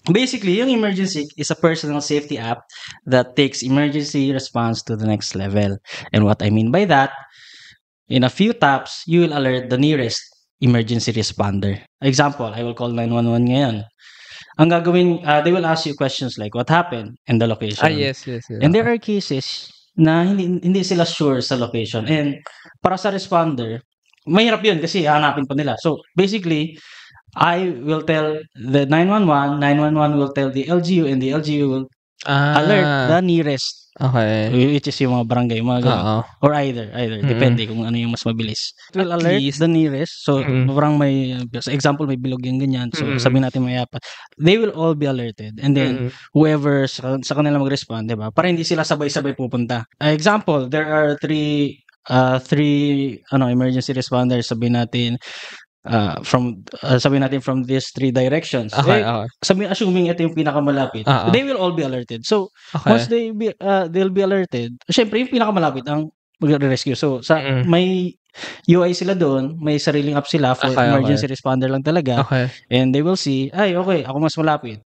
Basically, yung emergency is a personal safety app that takes emergency response to the next level. And what I mean by that, in a few taps, you will alert the nearest emergency responder. Example, I will call 911 ngayon. Ang gagawin, they will ask you questions like what happened and the location. Yes. And there are cases na hindi sila sure sa location. And para sa responder, mahirap yun kasi hanapin pa nila. So basically, I will tell the 911, 911 will tell the LGU, and the LGU will alert the nearest, Okay. which is yung mga barangay, mga ganun. Oo. Or either. Depende kung ano yung mas mabilis. It will At alert least, the nearest. So, parang may, sa example, may bilog yung ganyan. So, sabihin natin may apat. They will all be alerted. And then, whoever sa kanila mag-respond, diba? Para hindi sila sabay-sabay pupunta. Example, there are three emergency responders, sabihin natin, from these three directions. Okay. Assuming ito yung pinakamalapit, they will all be alerted. So, Okay. once they'll be alerted, syempre yung pinakamalapit ang magre-rescue. So, may UI sila doon, may sariling app sila for Okay. emergency responder lang talaga. Okay. And they will see, okay, ako mas malapit.